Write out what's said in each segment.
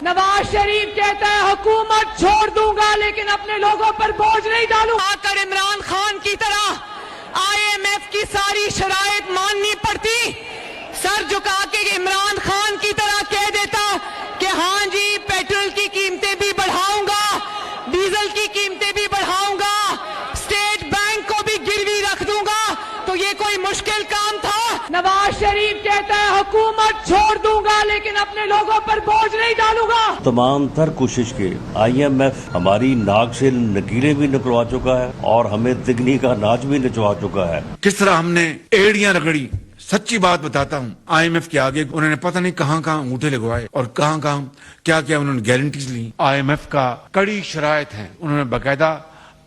نواز شریف کہتا ہے حکومت چھوڑ دوں گا لیکن اپنے لوگوں پر بوجھ نہیں ڈالوں گا. آ کر عمران خان کی طرح IMF کی ساری شرائط ماننی پڑتی, سر جھکا کے عمران خان کی طرح کہہ دیتا کہ ہاں جی پیٹرول کی قیمتیں بھی بڑھاؤں گا, ڈیزل کی قیمتیں بھی بڑھاؤں گا, اسٹیٹ بینک کو بھی گروی رکھ دوں گا, تو یہ کوئی مشکل کام تھا؟ نواز شریف کہتا ہے حکومت چھوڑ دوں گا لیکن اپنے لوگوں پر بوجھ نہیں ڈالوں گا. تمام تر کوشش کے IMF ہماری ناک سے نکیلیں بھی نکلوا چکا ہے اور ہمیں تگنی کا ناچ بھی نچوا چکا ہے. کس طرح ہم نے ایڑیاں رگڑی. سچی بات بتاتا ہوں, IMF کے آگے انہوں نے پتہ نہیں کہاں کہاں انگوٹھے لگوائے اور کہاں کہاں کیا کیا انہوں نے گارنٹیز لی. IMF کا کڑی شرائط ہیں, انہوں نے باقاعدہ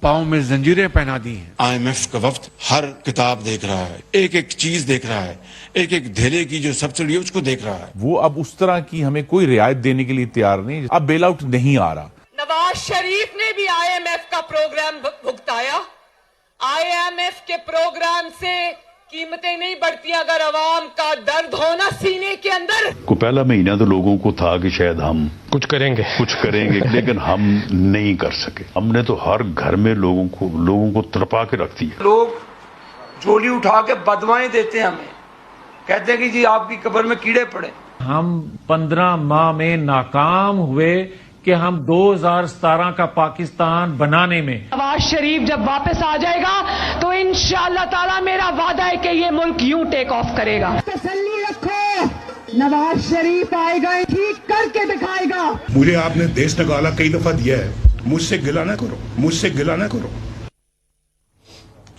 پاؤں میں زنجیریں پہنا دی ہیں. IMF کا وفد ہر کتاب دیکھ رہا ہے, ایک ایک چیز دیکھ رہا ہے, ایک ایک دھیلے کی جو سبسڈی ہے اس کو دیکھ رہا ہے. وہ اب اس طرح کی ہمیں کوئی رعایت دینے کے لیے تیار نہیں. اب بیل آؤٹ نہیں آ رہا. نواز شریف نے بھی IMF کا پروگرام بھگتایا. IMF کے پروگرام سے قیمتیں نہیں بڑھتی اگر عوام کا درد ہونا سینے کے اندر. کو پہلا مہینہ تو لوگوں کو تھا کہ شاید ہم کچھ کریں گے لیکن ہم نہیں کر سکے. ہم نے تو ہر گھر میں لوگوں کو تڑپا کے رکھ دیا. لوگ جھولی اٹھا کے بدوائیں دیتے ہیں, ہمیں کہتے ہیں کہ جی آپ کی قبر میں کیڑے پڑے. ہم 15 ماہ میں ناکام ہوئے کہ ہم 2017 کا پاکستان بنانے میں. نواز شریف جب واپس آ جائے گا تو انشاءاللہ تعالی میرا وعدہ ہے کہ یہ ملک یوں ٹیک آف کرے گا. تسلی رکھو, نواز شریف آئے گا, ٹھیک کر کے دکھائے گا. مجھے آپ نے دیش نکالا کئی دفعہ دیا ہے, مجھ سے گلہ نہ کرو.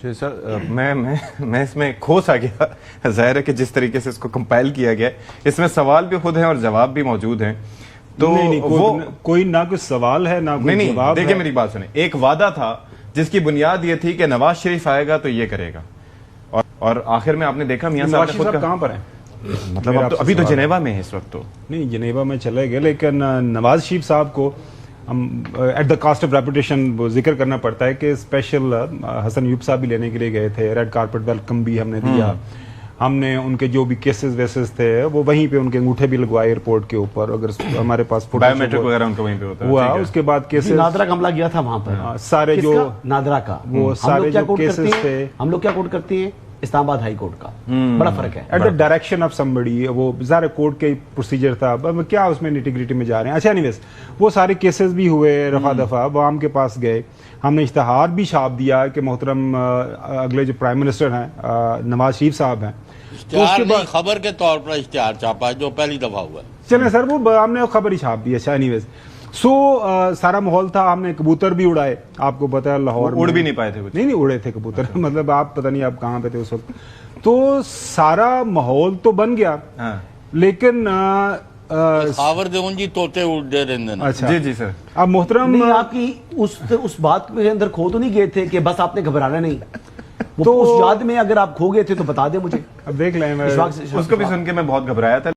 جی سر, میں اس میں کھوس آ گیا. ظاہر ہے کہ جس طریقے سے اس کو کمپائل کیا گیا ہے اس میں سوال بھی خود ہیں اور جواب بھی موجود ہیں. تو وہ کوئی نہ کوئی سوال ہے نہ کوئی جواب. دیکھیں میری بات سنیں, ایک وعدہ تھا جس کی بنیاد یہ تھی کہ نواز شریف آئے گا تو یہ کرے گا, اور آخر میں آپ نے دیکھا میاں صاحب کہاں پر ہیں؟ مطلب ابھی تو جنیوا میں ہے اس وقت. تو نہیں, جنیوا میں چلے گئے, لیکن نواز شریف صاحب کو ہم at the cost of reputation ذکر کرنا پڑتا ہے کہ اسپیشل حسن ایوب صاحب بھی لینے کے لیے گئے تھے, ریڈ کارپٹ ویلکم بھی ہم نے دیا. ہم نے ان کے جو بھی کیسز ویسز تھے وہ وہیں پہ ان کے انگوٹھے بھی لگوائے ایئرپورٹ کے اوپر. اگر ہمارے پاس بایو میٹرک وغیرہ ان کا وہیں پہ ہوتا ہے. ہوا اس کے بعد کیسز نادرا کا حملہ کیا تھا وہاں پر, سارے جو نادرا کا, وہ سارے جو کیسز تھے. ہم لوگ کیا کوٹ کرتے ہیں, اسلام آباد ہائی کورٹ کا. بڑا فرق ہے. At the direction of somebody, وہ ظاہر کورٹ کے پروسیجر تھا, کیا اس میں نیٹی میں جا رہے ہیں. اچھا اینیویز, وہ سارے کیسز بھی ہوئے رفع دفع. وہ عام کے پاس گئے, ہم نے اشتہار بھی چھاپ دیا کہ محترم اگلے جو پرائم منسٹر ہیں نواز شریف صاحب ہیں, خبر کے طور پر اشتہار چھاپا ہے جو پہلی دفعہ ہوا ہے. چلیں سر, وہ ہم نے خبر ہی چھاپ دی. اچھا اینیویز, سارا ماحول تھا. ہم نے کبوتر بھی اڑائے, آپ کو پتا ہے لاہور اڑ بھی نہیں پائے تھے. نہیں اڑے تھے کبوتر. مطلب آپ پتہ نہیں آپ کہاں پہ تھے اس وقت. تو سارا ماحول تو بن گیا, لیکن خاور دے ان جی توتے اڑ دے رہے ہیں. اچھا جی سر, اب محترم آپ کی اس بات کے اندر کھو تو نہیں گئے تھے کہ بس آپ نے گھبرانا نہیں, تو اس یاد میں اگر آپ کھو گئے تھے تو بتا دیں مجھے. اب دیکھ لیں, اس کو بھی سن کے میں بہت گھبرایا تھا.